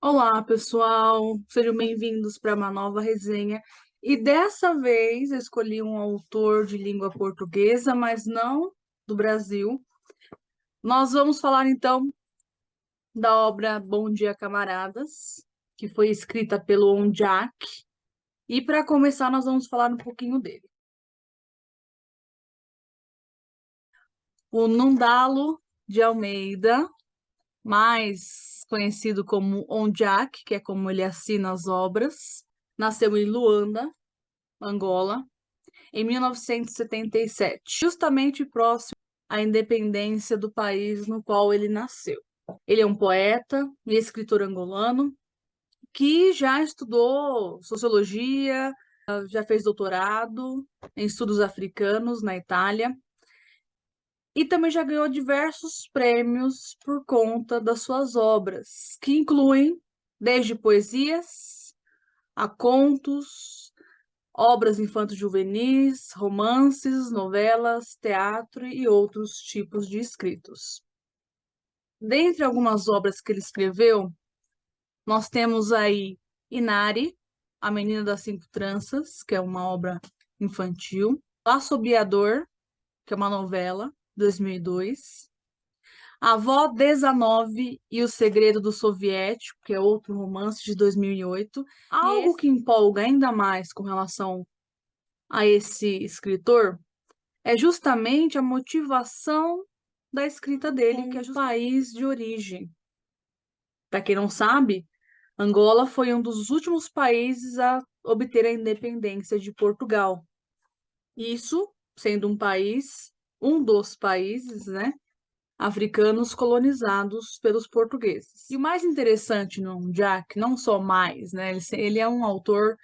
Olá, pessoal! Sejam bem-vindos para uma nova resenha. E dessa vez eu escolhi um autor de língua portuguesa, mas não do Brasil. Nós vamos falar então da obra Bom Dia, Camaradas, que foi escrita pelo Ondiak. E para começar, nós vamos falar um pouquinho dele. O Nundalo de Almeida, mais conhecido como Ondiak, que é como ele assina as obras, nasceu em Luanda, Angola, em 1977, justamente próximo à independência do país no qual ele nasceu. Ele é um poeta e escritor angolano que já estudou sociologia, já fez doutorado em estudos africanos na Itália e também já ganhou diversos prêmios por conta das suas obras, que incluem desde poesias a contos, obras infanto-juvenis, romances, novelas, teatro e outros tipos de escritos. Dentre algumas obras que ele escreveu, nós temos aí Inari, A Menina das Cinco Tranças, que é uma obra infantil, Assobiador, que é uma novela, 2002, A Avó 19 e o Segredo do Soviético, que é outro romance de 2008. Algo que empolga ainda mais com relação a esse escritor é justamente a motivação da escrita dele, que é o país de origem. Para quem não sabe, Angola foi um dos últimos países a obter a independência de Portugal. Isso sendo um dos países, né, africanos colonizados pelos portugueses. E o mais interessante no Jack, não só mais, né, ele é um autor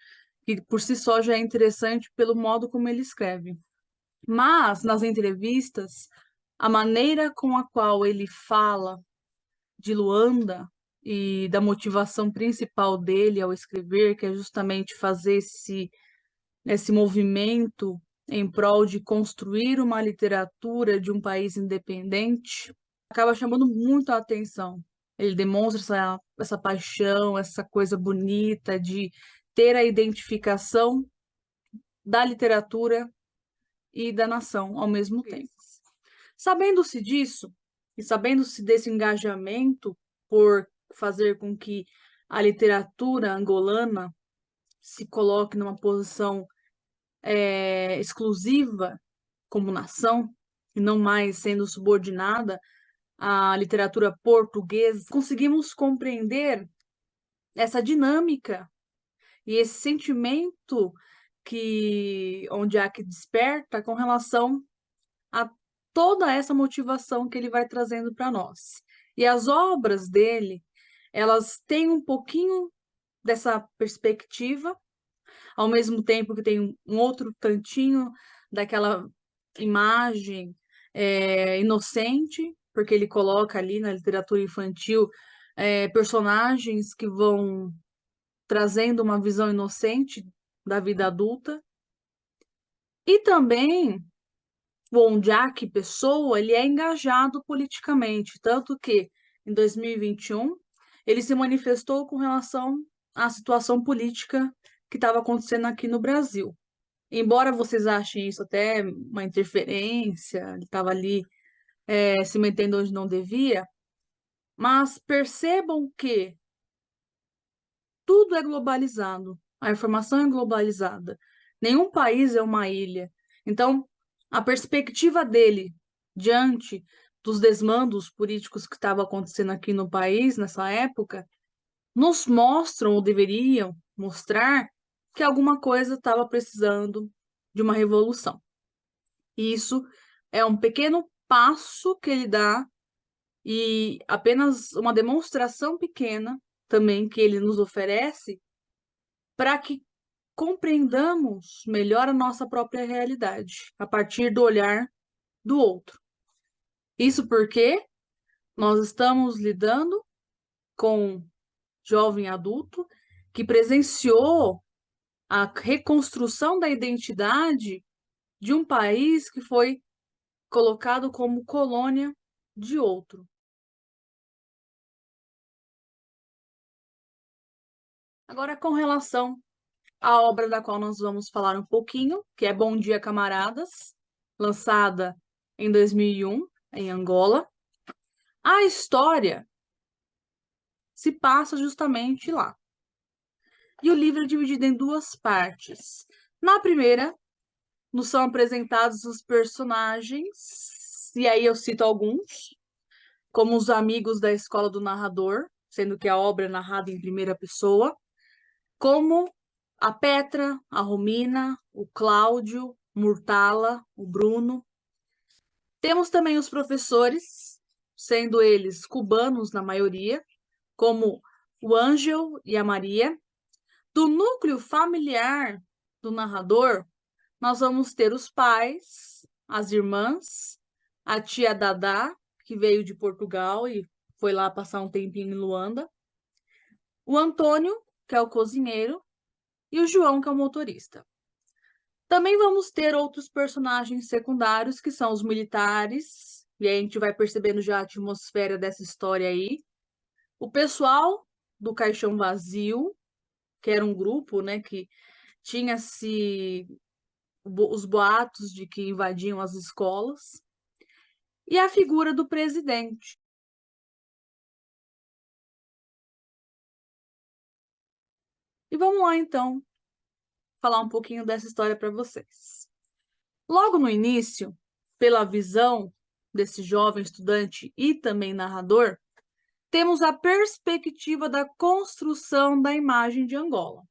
que por si só já é interessante pelo modo como ele escreve. Mas, nas entrevistas, a maneira com a qual ele fala de Luanda e da motivação principal dele ao escrever, que é justamente fazer esse movimento em prol de construir uma literatura de um país independente, acaba chamando muito a atenção. Ele demonstra essa paixão, essa coisa bonita de ter a identificação da literatura e da nação ao mesmo tempo. Sabendo-se disso, e sabendo-se desse engajamento por fazer com que a literatura angolana se coloque numa posição exclusiva como nação, e não mais sendo subordinada à literatura portuguesa, conseguimos compreender essa dinâmica e esse sentimento que onde há que desperta com relação a toda essa motivação que ele vai trazendo para nós. E as obras dele, elas têm um pouquinho dessa perspectiva, ao mesmo tempo que tem um outro tantinho daquela imagem inocente, porque ele coloca ali na literatura infantil personagens que vão trazendo uma visão inocente da vida adulta. E também o Ondiak Pessoa, ele é engajado politicamente, tanto que em 2021 ele se manifestou com relação à situação política que estava acontecendo aqui no Brasil. Embora vocês achem isso até uma interferência, ele estava ali se metendo onde não devia, mas percebam que tudo é globalizado, a informação é globalizada, nenhum país é uma ilha. Então, a perspectiva dele diante dos desmandos políticos que estavam acontecendo aqui no país nessa época nos mostram, ou deveriam mostrar, que alguma coisa estava precisando de uma revolução. E isso é um pequeno passo que ele dá e apenas uma demonstração pequena também que ele nos oferece para que compreendamos melhor a nossa própria realidade a partir do olhar do outro. Isso porque nós estamos lidando com um jovem adulto que presenciou a reconstrução da identidade de um país que foi colocado como colônia de outro. Agora, com relação à obra da qual nós vamos falar um pouquinho, que é Bom Dia, Camaradas, lançada em 2001, em Angola. A história se passa justamente lá. E o livro é dividido em duas partes. Na primeira, nos são apresentados os personagens, e aí eu cito alguns, como os amigos da escola do narrador, sendo que a obra é narrada em primeira pessoa, como a Petra, a Romina, o Cláudio, Murtala, o Bruno. Temos também os professores, sendo eles cubanos na maioria, como o Ângel e a Maria. Do núcleo familiar do narrador, nós vamos ter os pais, as irmãs, a tia Dadá, que veio de Portugal e foi lá passar um tempinho em Luanda, o Antônio, que é o cozinheiro, e o João, que é o motorista. Também vamos ter outros personagens secundários, que são os militares, e aí a gente vai percebendo já a atmosfera dessa história aí. O pessoal do Caixão Vazio, que era um grupo, né, que tinha-se os boatos de que invadiam as escolas, e a figura do presidente. E vamos lá, então, falar um pouquinho dessa história para vocês. Logo no início, pela visão desse jovem estudante e também narrador, temos a perspectiva da construção da imagem de Angola.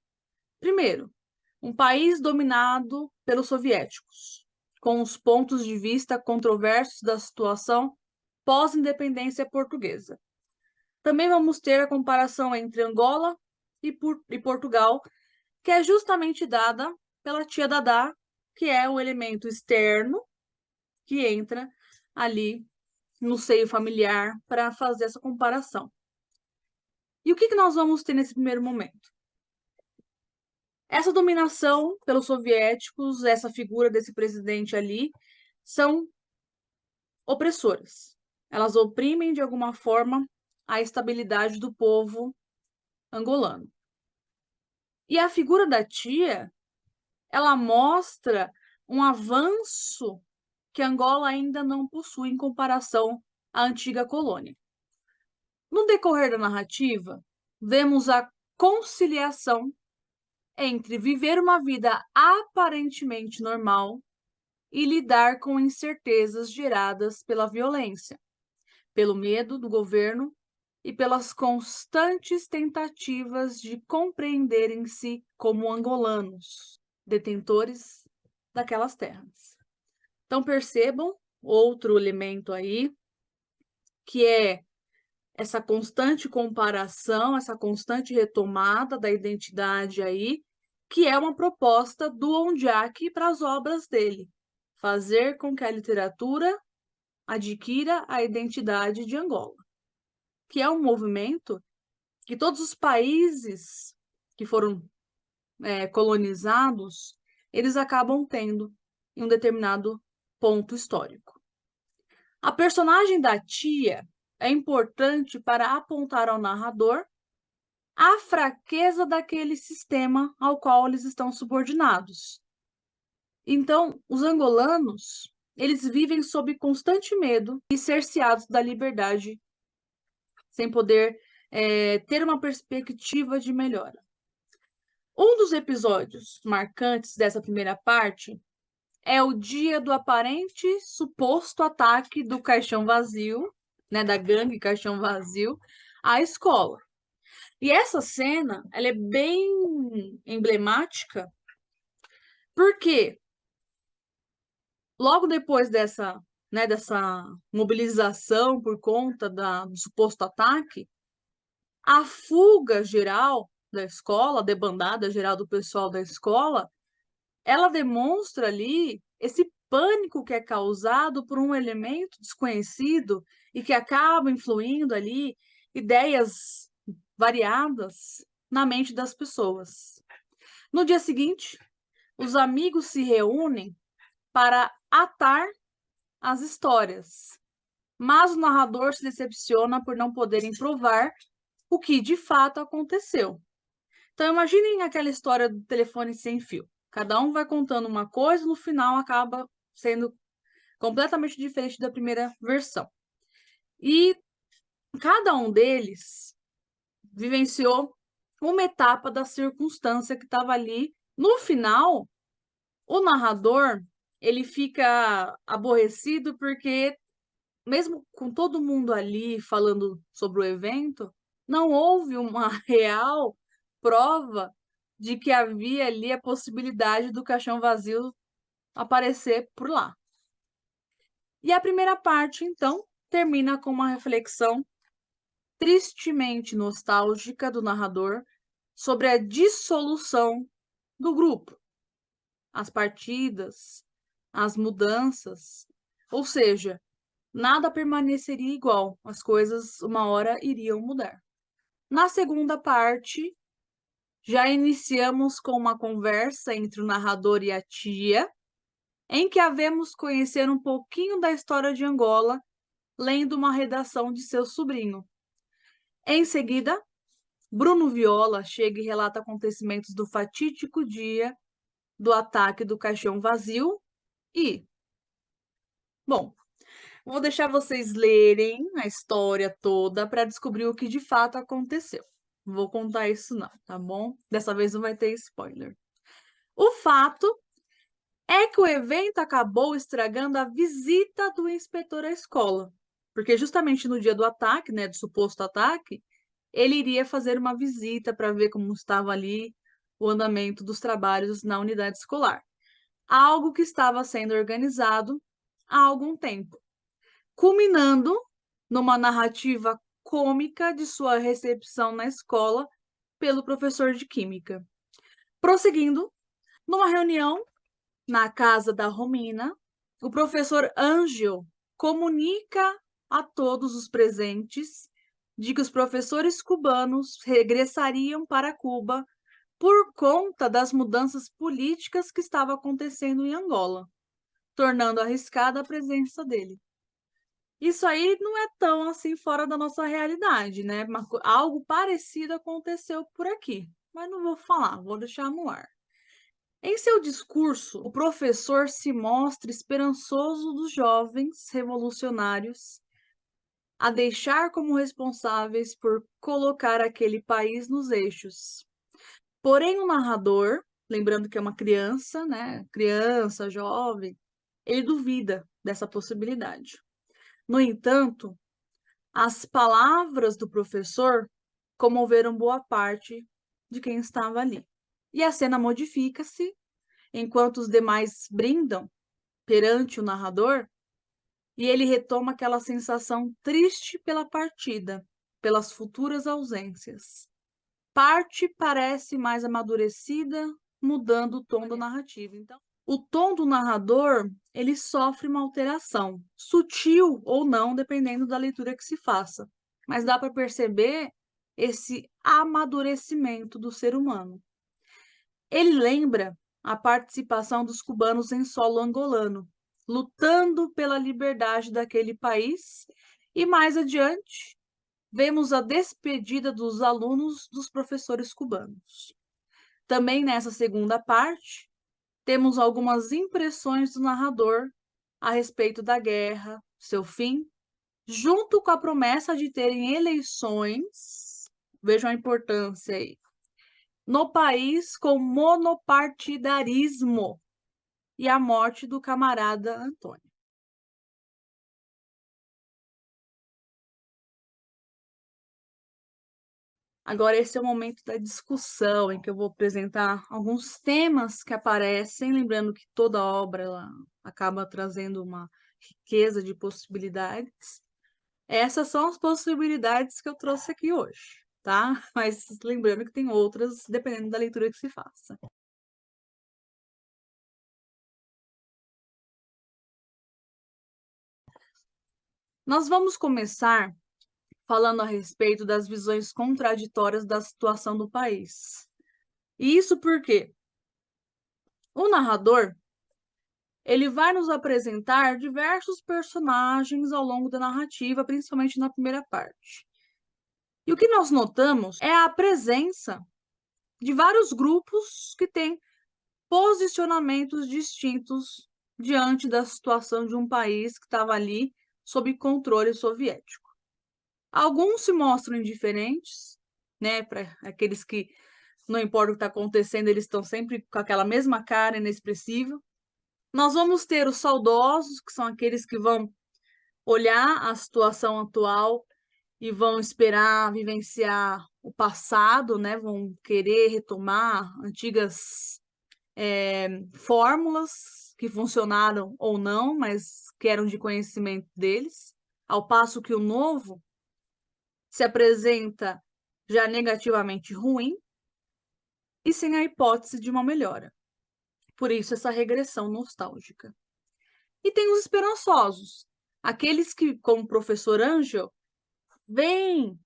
Primeiro, um país dominado pelos soviéticos, com os pontos de vista controversos da situação pós-independência portuguesa. Também vamos ter a comparação entre Angola e Portugal, que é justamente dada pela tia Dadá, que é o elemento externo que entra ali no seio familiar para fazer essa comparação. E o que nós vamos ter nesse primeiro momento? Essa dominação pelos soviéticos, essa figura desse presidente ali, são opressoras. Elas oprimem de alguma forma a estabilidade do povo angolano. E a figura da tia, ela mostra um avanço que Angola ainda não possui em comparação à antiga colônia. No decorrer da narrativa, vemos a conciliação entre viver uma vida aparentemente normal e lidar com incertezas geradas pela violência, pelo medo do governo e pelas constantes tentativas de compreenderem-se como angolanos, detentores daquelas terras. Então percebam outro elemento aí, que é essa constante comparação, essa constante retomada da identidade aí, que é uma proposta do Ondiak para as obras dele, fazer com que a literatura adquira a identidade de Angola, que é um movimento que todos os países que foram colonizados, eles acabam tendo em um determinado ponto histórico. A personagem da tia é importante para apontar ao narrador a fraqueza daquele sistema ao qual eles estão subordinados. Então, os angolanos, eles vivem sob constante medo e cerceados da liberdade, sem poder ter uma perspectiva de melhora. Um dos episódios marcantes dessa primeira parte é o dia do aparente suposto ataque do Caixão Vazio, né, da gangue Caixão Vazio, à escola. E essa cena, ela é bem emblemática, porque logo depois dessa mobilização por conta do suposto ataque, a fuga geral da escola, a debandada geral do pessoal da escola, ela demonstra ali esse pânico que é causado por um elemento desconhecido e que acaba influindo ali ideias variadas na mente das pessoas. No dia seguinte, os amigos se reúnem para atar as histórias, mas o narrador se decepciona por não poderem provar o que de fato aconteceu. Então, imaginem aquela história do telefone sem fio. Cada um vai contando uma coisa, no final acaba sendo completamente diferente da primeira versão. E cada um deles vivenciou uma etapa da circunstância que estava ali. No final, o narrador, ele fica aborrecido porque, mesmo com todo mundo ali falando sobre o evento, não houve uma real prova de que havia ali a possibilidade do caixão vazio aparecer por lá. E a primeira parte, então, termina com uma reflexão tristemente nostálgica do narrador sobre a dissolução do grupo, as partidas, as mudanças, ou seja, nada permaneceria igual, as coisas uma hora iriam mudar. Na segunda parte, já iniciamos com uma conversa entre o narrador e a tia, em que havemos conhecer um pouquinho da história de Angola, lendo uma redação de seu sobrinho. Em seguida, Bruno Viola chega e relata acontecimentos do fatídico dia do ataque do caixão vazio e, bom, vou deixar vocês lerem a história toda para descobrir o que de fato aconteceu. Não vou contar isso não, tá bom? Dessa vez não vai ter spoiler. O fato é que o evento acabou estragando a visita do inspetor à escola, porque justamente no dia do ataque, né, do suposto ataque, ele iria fazer uma visita para ver como estava ali o andamento dos trabalhos na unidade escolar, algo que estava sendo organizado há algum tempo, culminando numa narrativa cômica de sua recepção na escola pelo professor de química. Prosseguindo, numa reunião na casa da Romina, o professor Ângelo comunica a todos os presentes de que os professores cubanos regressariam para Cuba por conta das mudanças políticas que estavam acontecendo em Angola, tornando arriscada a presença dele. Isso aí não é tão assim fora da nossa realidade, né? Algo parecido aconteceu por aqui, mas não vou falar, vou deixar no ar. Em seu discurso, o professor se mostra esperançoso dos jovens revolucionários a deixar como responsáveis por colocar aquele país nos eixos. Porém, o narrador, lembrando que é uma criança, né? Criança, jovem, ele duvida dessa possibilidade. No entanto, as palavras do professor comoveram boa parte de quem estava ali. E a cena modifica-se enquanto os demais brindam perante o narrador, e ele retoma aquela sensação triste pela partida, pelas futuras ausências. Parte parece mais amadurecida, mudando o tom da narrativa. Então, o tom do narrador, ele sofre uma alteração, sutil ou não, dependendo da leitura que se faça. Mas dá para perceber esse amadurecimento do ser humano. Ele lembra a participação dos cubanos em solo angolano, lutando pela liberdade daquele país, e mais adiante vemos a despedida dos alunos dos professores cubanos. Também nessa segunda parte, temos algumas impressões do narrador a respeito da guerra, seu fim, junto com a promessa de terem eleições, vejam a importância aí, no país com monopartidarismo e a morte do camarada Antônio. Agora, esse é o momento da discussão, em que eu vou apresentar alguns temas que aparecem, lembrando que toda obra ela acaba trazendo uma riqueza de possibilidades. Essas são as possibilidades que eu trouxe aqui hoje, tá? Mas lembrando que tem outras, dependendo da leitura que se faça. Nós vamos começar falando a respeito das visões contraditórias da situação do país. E isso porque o narrador, ele vai nos apresentar diversos personagens ao longo da narrativa, principalmente na primeira parte. E o que nós notamos é a presença de vários grupos que têm posicionamentos distintos diante da situação de um país que estava ali sob controle soviético. Alguns se mostram indiferentes, né, para aqueles que não importa o que está acontecendo, eles estão sempre com aquela mesma cara inexpressiva. Nós vamos ter os saudosos, que são aqueles que vão olhar a situação atual e vão esperar vivenciar o passado, né? Vão querer retomar antigas fórmulas que funcionaram ou não, mas que eram de conhecimento deles, ao passo que o novo se apresenta já negativamente ruim e sem a hipótese de uma melhora. Por isso, essa regressão nostálgica. E tem os esperançosos, aqueles que, como o professor Angel, veem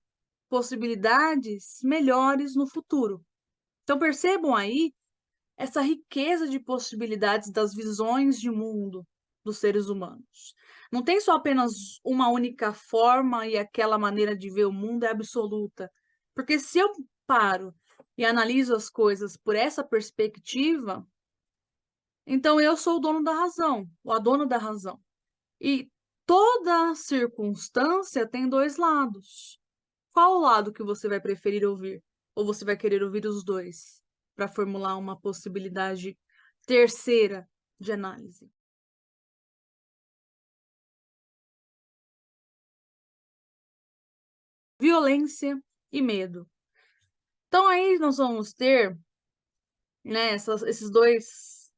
possibilidades melhores no futuro. Então, percebam aí essa riqueza de possibilidades das visões de mundo dos seres humanos. Não tem só apenas uma única forma e aquela maneira de ver o mundo é absoluta. Porque se eu paro e analiso as coisas por essa perspectiva, então eu sou o dono da razão, ou a dona da razão. E toda circunstância tem dois lados. Qual o lado que você vai preferir ouvir? Ou você vai querer ouvir os dois para formular uma possibilidade terceira de análise? Violência e medo. Então aí nós vamos ter, né, esses dois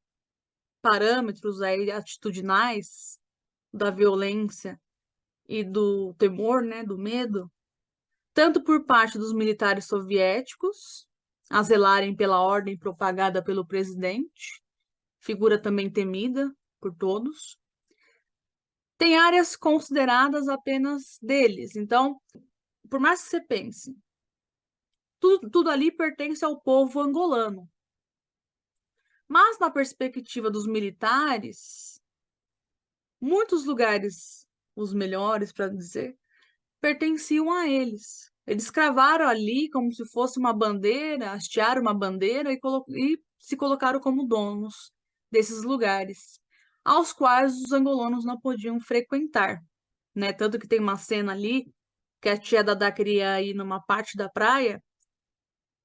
parâmetros aí atitudinais da violência e do temor, né, do medo, tanto por parte dos militares soviéticos, a zelarem pela ordem propagada pelo presidente, figura também temida por todos. Tem áreas consideradas apenas deles. Então, por mais que você pense, tudo ali pertence ao povo angolano. Mas, na perspectiva dos militares, muitos lugares, os melhores para dizer, pertenciam a eles. Eles cravaram ali como se fosse uma bandeira, hastearam uma bandeira e se colocaram como donos desses lugares, aos quais os angolanos não podiam frequentar, né? Tanto que tem uma cena ali que a tia Dadá queria ir numa parte da praia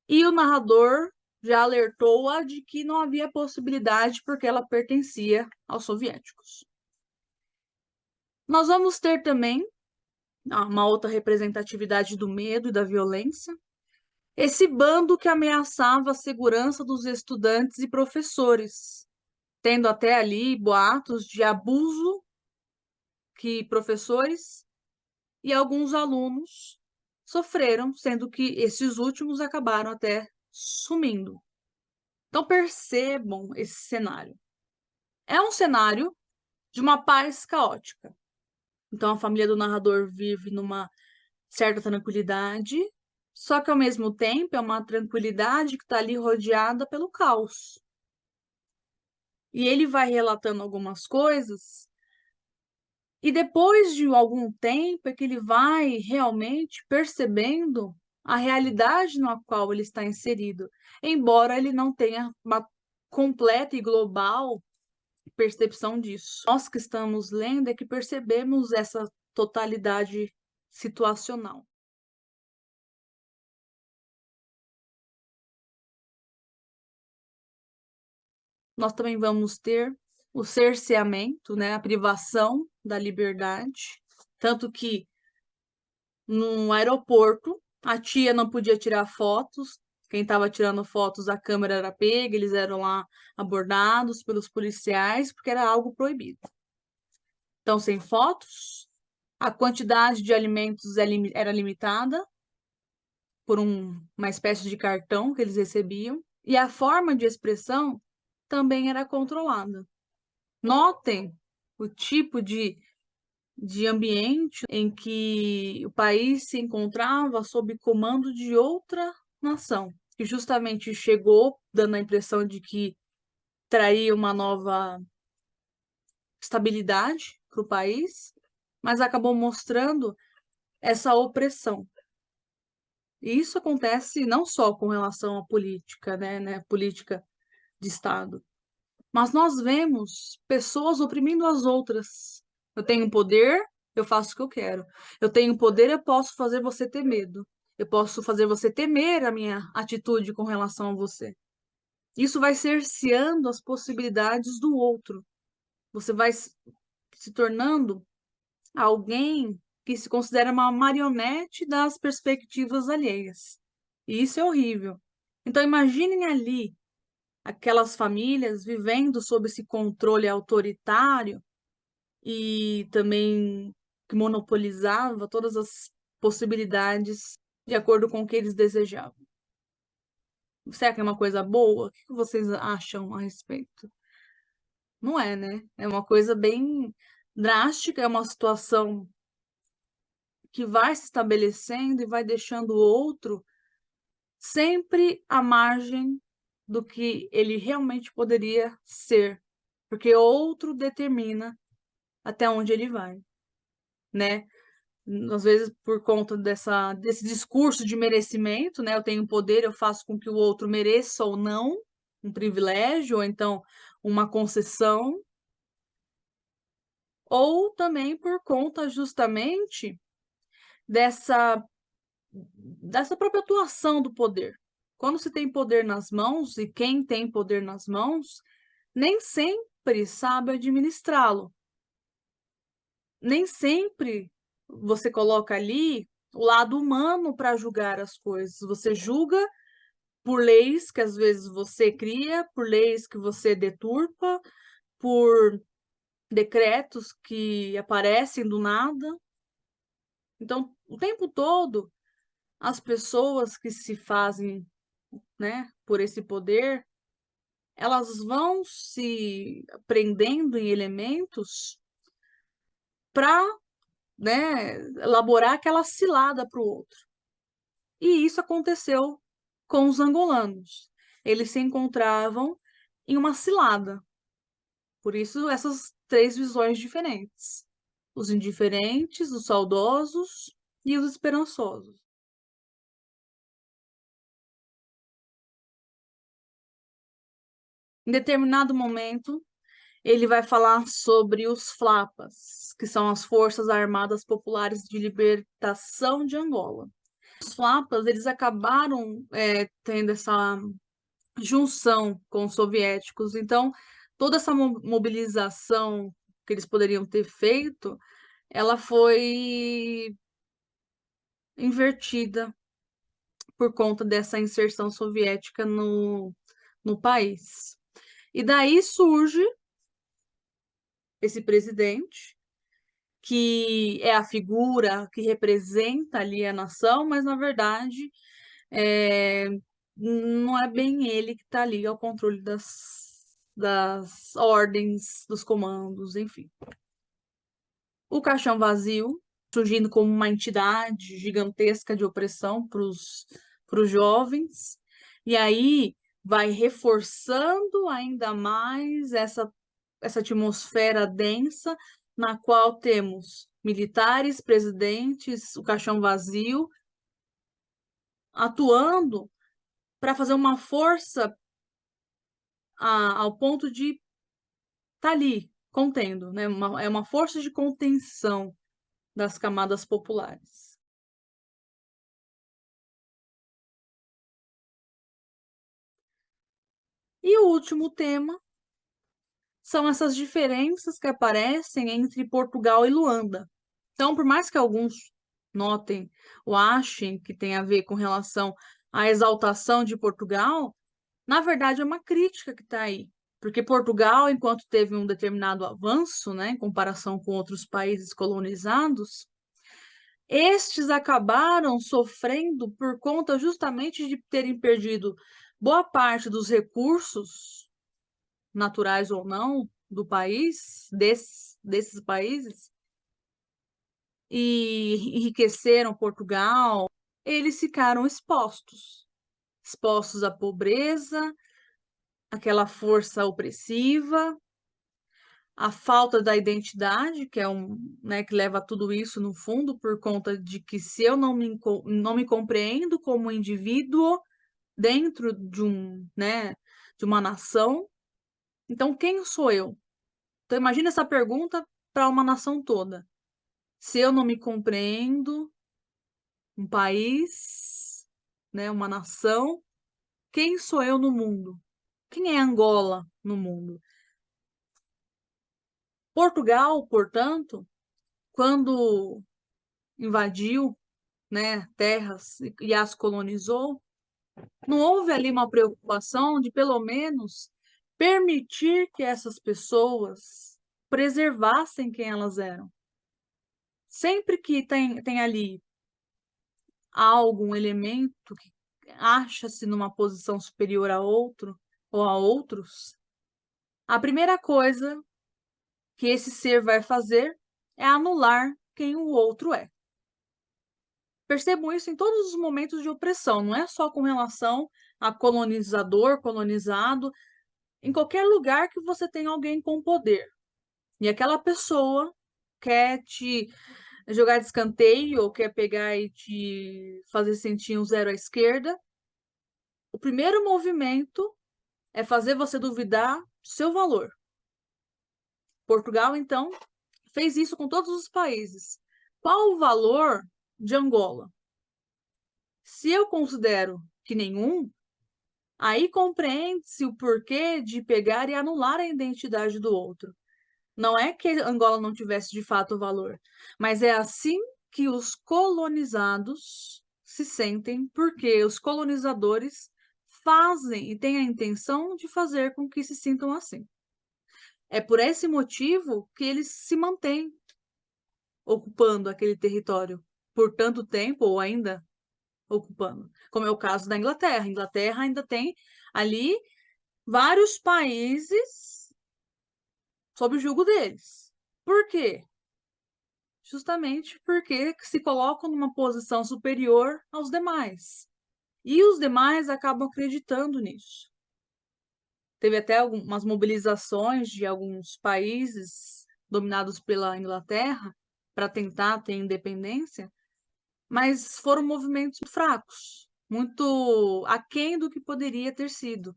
e o narrador já alertou-a de que não havia possibilidade porque ela pertencia aos soviéticos. Nós vamos ter também uma outra representatividade do medo e da violência. Esse bando que ameaçava a segurança dos estudantes e professores, tendo até ali boatos de abuso que professores e alguns alunos sofreram, sendo que esses últimos acabaram até sumindo. Então percebam esse cenário. É um cenário de uma paz caótica. Então a família do narrador vive numa certa tranquilidade, só que ao mesmo tempo é uma tranquilidade que está ali rodeada pelo caos. E ele vai relatando algumas coisas, e depois de algum tempo é que ele vai realmente percebendo a realidade na qual ele está inserido, embora ele não tenha uma completa e global percepção disso. Nós que estamos lendo é que percebemos essa totalidade situacional. Nós também vamos ter o cerceamento, né, a privação da liberdade, tanto que no aeroporto a tia não podia tirar fotos, quem estava tirando fotos, a câmera era pega, eles eram lá abordados pelos policiais, porque era algo proibido. Então, sem fotos, a quantidade de alimentos era limitada por uma espécie de cartão que eles recebiam, e a forma de expressão também era controlada. Notem o tipo de ambiente em que o país se encontrava sob comando de outra nação, que justamente chegou dando a impressão de que traria uma nova estabilidade para o país, mas acabou mostrando essa opressão. E isso acontece não só com relação à política, né, política de Estado, mas nós vemos pessoas oprimindo as outras. Eu tenho poder, eu faço o que eu quero. Eu tenho poder, eu posso fazer você ter medo. Eu posso fazer você temer a minha atitude com relação a você. Isso vai cerceando as possibilidades do outro. Você vai se tornando alguém que se considera uma marionete das perspectivas alheias. E isso é horrível. Então, imaginem ali aquelas famílias vivendo sob esse controle autoritário e também que monopolizava todas as possibilidades de acordo com o que eles desejavam. Será que é uma coisa boa? O que vocês acham a respeito? Não é, né? É uma coisa bem drástica, é uma situação que vai se estabelecendo e vai deixando o outro sempre à margem do que ele realmente poderia ser, porque outro determina até onde ele vai, né? Às vezes por conta desse discurso de merecimento, né? Eu tenho poder, eu faço com que o outro mereça ou não um privilégio, ou então uma concessão, ou também por conta justamente dessa dessa própria atuação do poder. Quando se tem poder nas mãos, e quem tem poder nas mãos, nem sempre sabe administrá-lo. Nem sempre você coloca ali o lado humano para julgar as coisas. Você julga por leis que às vezes você cria, por leis que você deturpa, por decretos que aparecem do nada. Então, o tempo todo, as pessoas que se fazem, né, por esse poder, elas vão se prendendo em elementos para, né, elaborar aquela cilada para o outro. E isso aconteceu com os angolanos. Eles se encontravam em uma cilada. Por isso, essas três visões diferentes: os indiferentes, os saudosos e os esperançosos. Em determinado momento, ele vai falar sobre os Flapas, que são as Forças Armadas Populares de Libertação de Angola. Os Flapas, eles acabaram tendo essa junção com os soviéticos, então toda essa mobilização que eles poderiam ter feito, ela foi invertida por conta dessa inserção soviética no país. E daí surge esse presidente, que é a figura que representa ali a nação, mas na verdade é, não é bem ele que está ali ao controle das ordens, dos comandos, enfim. O caixão vazio, surgindo como uma entidade gigantesca de opressão para os jovens, e aí vai reforçando ainda mais essa atmosfera densa na qual temos militares, presidentes, o caixão vazio, atuando para fazer uma força ao ponto de estar tá ali, contendo, né? É uma força de contenção das camadas populares. E o último tema são essas diferenças que aparecem entre Portugal e Luanda. Então, por mais que alguns notem ou achem que tem a ver com relação à exaltação de Portugal, na verdade é uma crítica que está aí. Porque Portugal, enquanto teve um determinado avanço, né, em comparação com outros países colonizados, estes acabaram sofrendo por conta justamente de terem perdido boa parte dos recursos, naturais ou não, do país, desses países, e enriqueceram Portugal, eles ficaram expostos à pobreza, àquela força opressiva, a falta da identidade, que é né, que leva a tudo isso no fundo, por conta de que se eu não me compreendo como indivíduo dentro né, de uma nação, então quem sou eu? Então imagina essa pergunta para uma nação toda. Se eu não me compreendo, um país, né, uma nação, quem sou eu no mundo? Quem é Angola no mundo? Portugal, portanto, quando invadiu, né, terras e as colonizou, não houve ali uma preocupação de, pelo menos, permitir que essas pessoas preservassem quem elas eram. Sempre que tem ali algo, um elemento que acha-se numa posição superior a outro ou a outros, a primeira coisa que esse ser vai fazer é anular quem o outro é. Percebam isso em todos os momentos de opressão, não é só com relação a colonizador, colonizado, em qualquer lugar que você tem alguém com poder. E aquela pessoa quer te jogar de escanteio ou quer pegar e te fazer sentir um zero à esquerda. O primeiro movimento é fazer você duvidar do seu valor. Portugal, então, fez isso com todos os países. Qual o valor de Angola? Se eu considero que nenhum, aí compreende-se o porquê de pegar e anular a identidade do outro. Não é que Angola não tivesse de fato valor, mas é assim que os colonizados se sentem, porque os colonizadores fazem e têm a intenção de fazer com que se sintam assim. É por esse motivo que eles se mantêm ocupando aquele território por tanto tempo, ou ainda ocupando, como é o caso da Inglaterra. A Inglaterra ainda tem ali vários países sob o jugo deles. Por quê? Justamente porque se colocam numa posição superior aos demais. E os demais acabam acreditando nisso. Teve até algumas mobilizações de alguns países dominados pela Inglaterra para tentar ter independência, mas foram movimentos fracos, muito aquém do que poderia ter sido.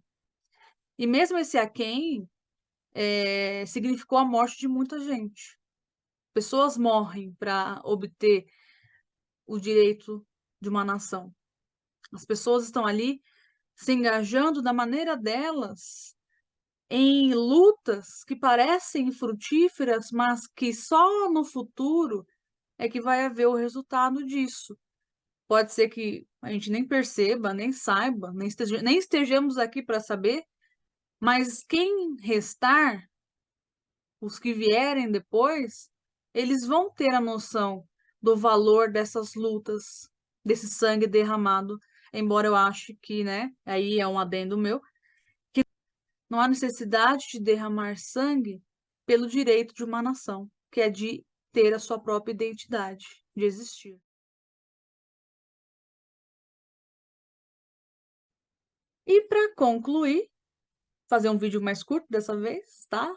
E mesmo esse aquém significou a morte de muita gente. Pessoas morrem para obter o direito de uma nação. As pessoas estão ali se engajando da maneira delas em lutas que parecem frutíferas, mas que só no futuro é que vai haver o resultado disso. Pode ser que a gente nem perceba, nem saiba, nem estejamos aqui para saber, mas quem restar, os que vierem depois, eles vão ter a noção do valor dessas lutas, desse sangue derramado, embora eu ache que, né, aí é um adendo meu, que não há necessidade de derramar sangue pelo direito de uma nação, que é de ter a sua própria identidade, de existir. E para concluir, fazer um vídeo mais curto dessa vez, tá?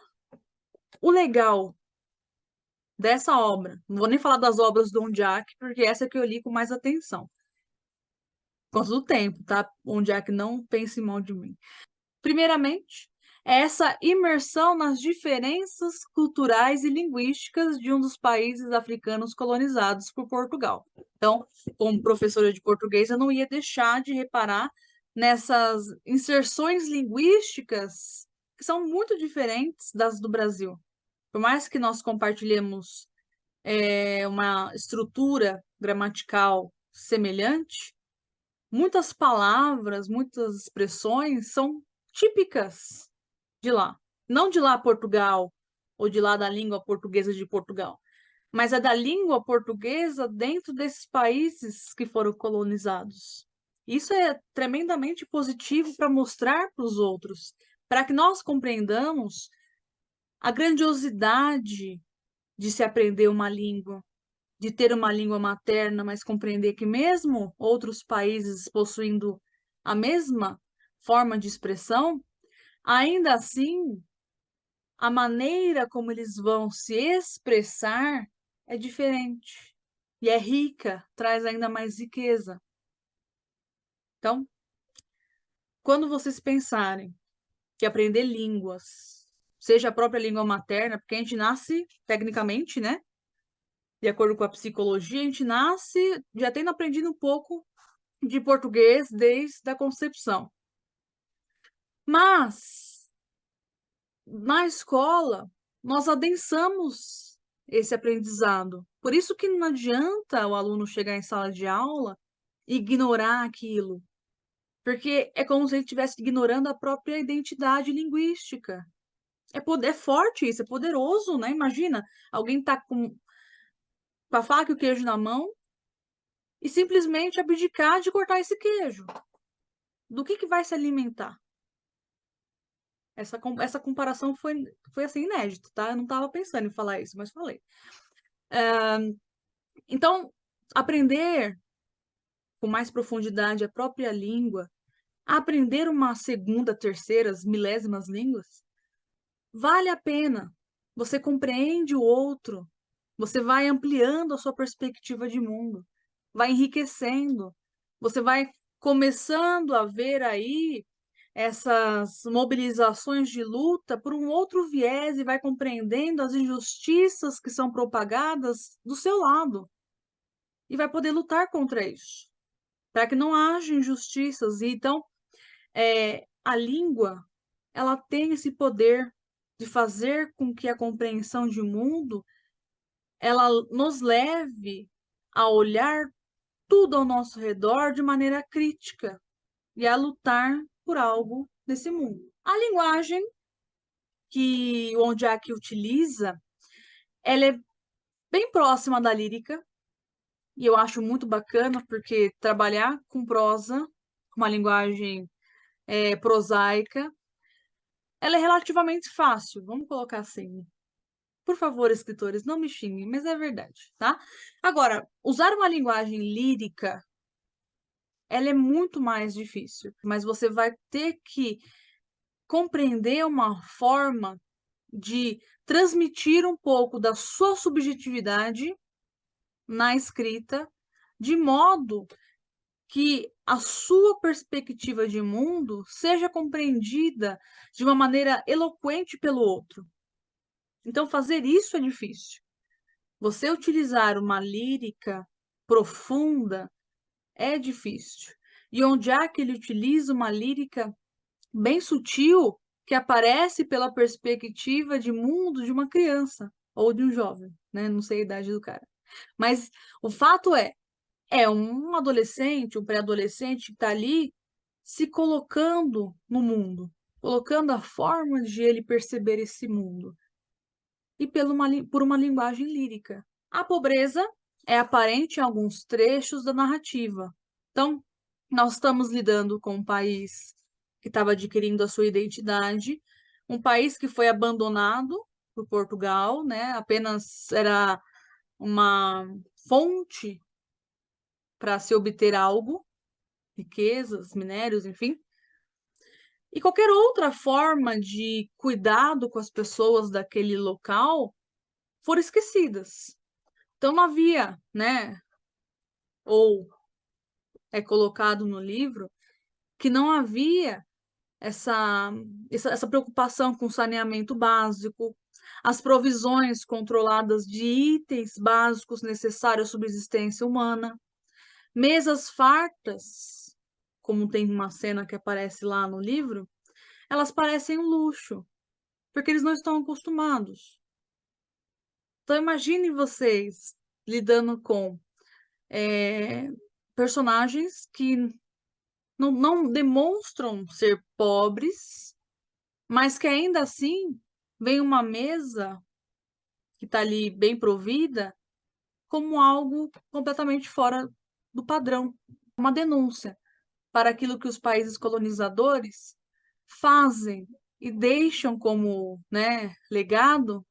O legal dessa obra, não vou nem falar das obras do Ondiak, porque essa é que eu li com mais atenção. Por conta do tempo, tá? Ondiak não pense mal de mim. Primeiramente, é essa imersão nas diferenças culturais e linguísticas de um dos países africanos colonizados por Portugal. Então, como professora de português, eu não ia deixar de reparar nessas inserções linguísticas que são muito diferentes das do Brasil. Por mais que nós compartilhemos uma estrutura gramatical semelhante, muitas palavras, muitas expressões são típicas de lá. Não de lá Portugal, ou de lá da língua portuguesa de Portugal, mas é da língua portuguesa dentro desses países que foram colonizados. Isso é tremendamente positivo para mostrar para os outros, para que nós compreendamos a grandiosidade de se aprender uma língua, de ter uma língua materna, mas compreender que mesmo outros países possuindo a mesma forma de expressão, ainda assim a maneira como eles vão se expressar é diferente. E é rica, traz ainda mais riqueza. Então, quando vocês pensarem que aprender línguas, seja a própria língua materna, porque a gente nasce, tecnicamente, né? De acordo com a psicologia, a gente nasce já tendo aprendido um pouco de português desde a concepção. Mas, na escola, nós adensamos esse aprendizado. Por isso que não adianta o aluno chegar em sala de aula e ignorar aquilo, porque é como se ele estivesse ignorando a própria identidade linguística. É forte isso, é poderoso, né? Imagina, alguém tá com a faca e o queijo na mão e simplesmente abdicar de cortar esse queijo. Do que vai se alimentar? Essa comparação foi assim, inédita, tá? Eu não estava pensando em falar isso, mas falei. Então, aprender com mais profundidade a própria língua, aprender uma segunda, terceira, milésimas línguas, vale a pena. Você compreende o outro, você vai ampliando a sua perspectiva de mundo, vai enriquecendo, você vai começando a ver aí essas mobilizações de luta por um outro viés e vai compreendendo as injustiças que são propagadas do seu lado e vai poder lutar contra isso, para que não haja injustiças. E então, a língua, ela tem esse poder de fazer com que a compreensão de mundo ela nos leve a olhar tudo ao nosso redor de maneira crítica e a lutar por algo nesse mundo. A linguagem que o Ondiak utiliza, ela é bem próxima da lírica, e eu acho muito bacana, porque trabalhar com prosa, uma linguagem prosaica, ela é relativamente fácil, vamos colocar assim. Por favor, escritores, não me xinguem, mas é verdade, tá? Agora, usar uma linguagem lírica, ela é muito mais difícil, mas você vai ter que compreender uma forma de transmitir um pouco da sua subjetividade na escrita, de modo que a sua perspectiva de mundo seja compreendida de uma maneira eloquente pelo outro. Então, fazer isso é difícil. Você utilizar uma lírica profunda é difícil. E onde há que ele utiliza uma lírica bem sutil que aparece pela perspectiva de mundo de uma criança ou de um jovem, né? Não sei a idade do cara. Mas o fato é um adolescente, um pré-adolescente que está ali se colocando no mundo, colocando a forma de ele perceber esse mundo e por uma linguagem lírica. A pobreza é aparente em alguns trechos da narrativa. Então, nós estamos lidando com um país que estava adquirindo a sua identidade, um país que foi abandonado por Portugal, né? Apenas era uma fonte para se obter algo, riquezas, minérios, enfim. E qualquer outra forma de cuidado com as pessoas daquele local foram esquecidas. Então não havia, né? Ou é colocado no livro que não havia essa preocupação com saneamento básico, as provisões controladas de itens básicos necessários à subsistência humana, mesas fartas, como tem uma cena que aparece lá no livro, elas parecem um luxo, porque eles não estão acostumados. Então imagine vocês lidando com personagens que não demonstram ser pobres, mas que ainda assim vem uma mesa que está ali bem provida como algo completamente fora do padrão. Uma denúncia para aquilo que os países colonizadores fazem e deixam como, né, legado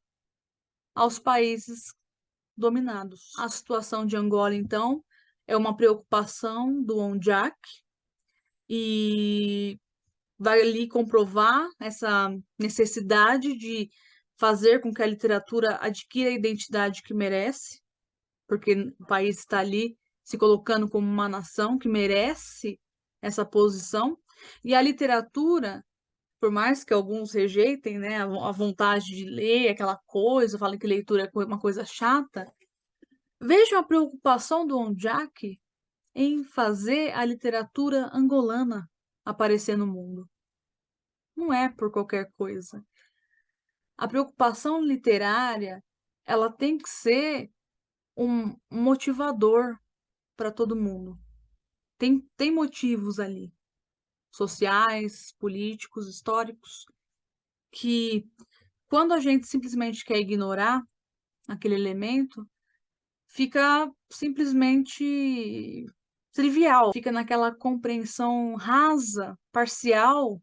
aos países dominados. A situação de Angola, então, é uma preocupação do ONDJAC e vai ali comprovar essa necessidade de fazer com que a literatura adquira a identidade que merece, porque o país está ali se colocando como uma nação que merece essa posição. E a literatura, por mais que alguns rejeitem, né, a vontade de ler aquela coisa, falem que leitura é uma coisa chata, vejam a preocupação do Ondiak em fazer a literatura angolana aparecer no mundo. Não é por qualquer coisa. A preocupação literária, ela tem que ser um motivador para todo mundo. Tem motivos ali, sociais, políticos, históricos, que quando a gente simplesmente quer ignorar aquele elemento, fica simplesmente trivial, fica naquela compreensão rasa, parcial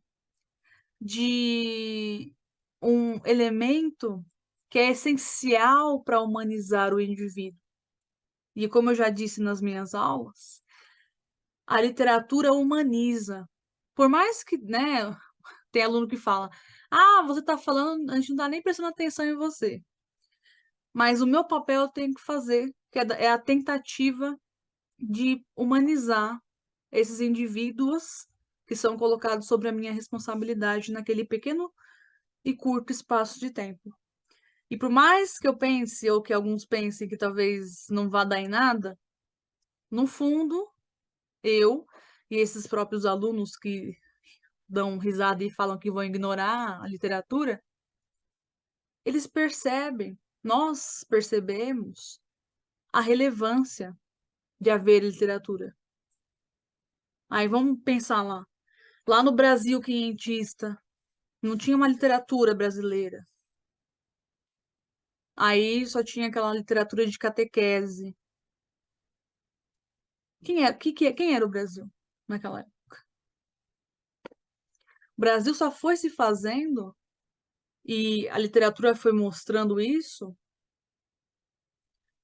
de um elemento que é essencial para humanizar o indivíduo. E como eu já disse nas minhas aulas, a literatura humaniza. Por mais que, né, tem aluno que fala, você está falando, a gente não está nem prestando atenção em você. Mas o meu papel eu tenho que fazer, que é a tentativa de humanizar esses indivíduos que são colocados sobre a minha responsabilidade naquele pequeno e curto espaço de tempo. E por mais que eu pense, ou que alguns pensem que talvez não vá dar em nada, no fundo, eu e esses próprios alunos que dão risada e falam que vão ignorar a literatura, eles percebem, nós percebemos a relevância de haver literatura. Aí vamos pensar lá. Lá no Brasil quinhentista, não tinha uma literatura brasileira. Aí só tinha aquela literatura de catequese. Quem era o Brasil naquela época? O Brasil só foi se fazendo e a literatura foi mostrando isso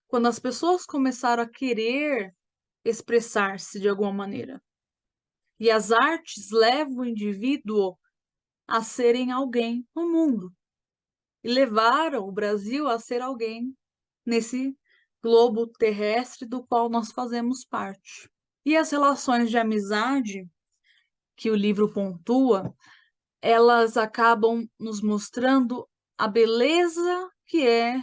quando as pessoas começaram a querer expressar-se de alguma maneira. E as artes levam o indivíduo a serem alguém no mundo. E levaram o Brasil a ser alguém nesse globo terrestre do qual nós fazemos parte. E as relações de amizade que o livro pontua, elas acabam nos mostrando a beleza que é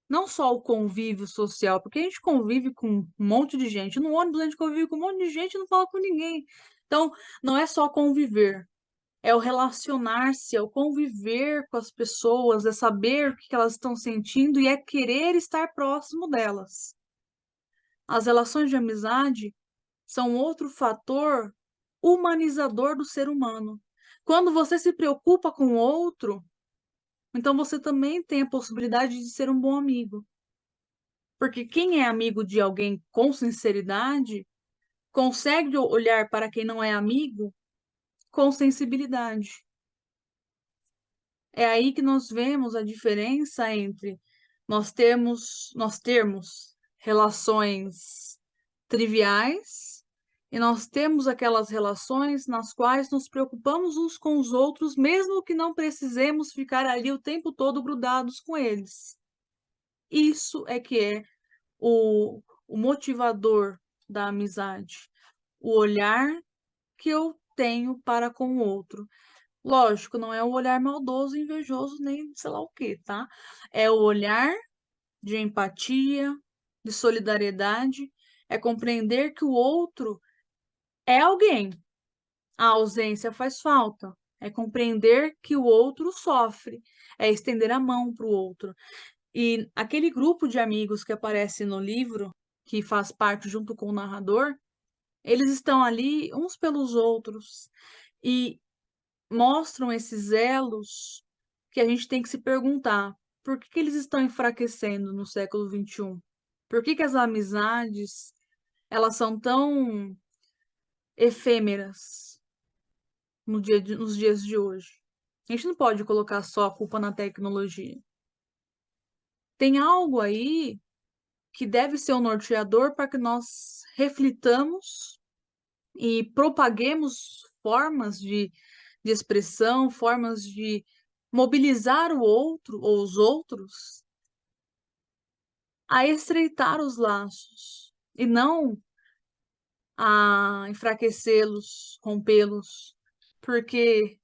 não só o convívio social, porque a gente convive com um monte de gente. No ônibus a gente convive com um monte de gente e não fala com ninguém. Então, não é só conviver, é o relacionar-se, é o conviver com as pessoas, é saber o que elas estão sentindo e é querer estar próximo delas. As relações de amizade são outro fator humanizador do ser humano. Quando você se preocupa com o outro, então você também tem a possibilidade de ser um bom amigo. Porque quem é amigo de alguém com sinceridade consegue olhar para quem não é amigo com sensibilidade. É aí que nós vemos a diferença entre nós termos relações triviais e nós temos aquelas relações nas quais nos preocupamos uns com os outros, mesmo que não precisemos ficar ali o tempo todo grudados com eles. Isso é que é o motivador da amizade, o olhar que eu tenho para com o outro. Lógico, não é o olhar maldoso, invejoso, nem sei lá o que, tá? É o olhar de empatia, de solidariedade, é compreender que o outro é alguém. A ausência faz falta. É compreender que o outro sofre, é estender a mão para o outro. E aquele grupo de amigos que aparece no livro, que faz parte junto com o narrador, eles estão ali uns pelos outros e mostram esses elos que a gente tem que se perguntar por que eles estão enfraquecendo no século XXI? Por que as amizades elas são tão efêmeras nos dias de hoje? A gente não pode colocar só a culpa na tecnologia. Tem algo aí que deve ser um norteador para que nós reflitamos e propaguemos formas de expressão, formas de mobilizar o outro ou os outros a estreitar os laços e não a enfraquecê-los, rompê-los, porque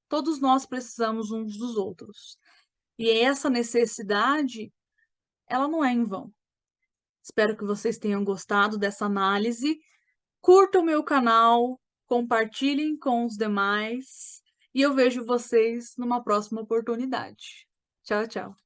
todos nós precisamos uns dos outros. E essa necessidade, ela não é em vão. Espero que vocês tenham gostado dessa análise. Curtam o meu canal, compartilhem com os demais e eu vejo vocês numa próxima oportunidade. Tchau, tchau.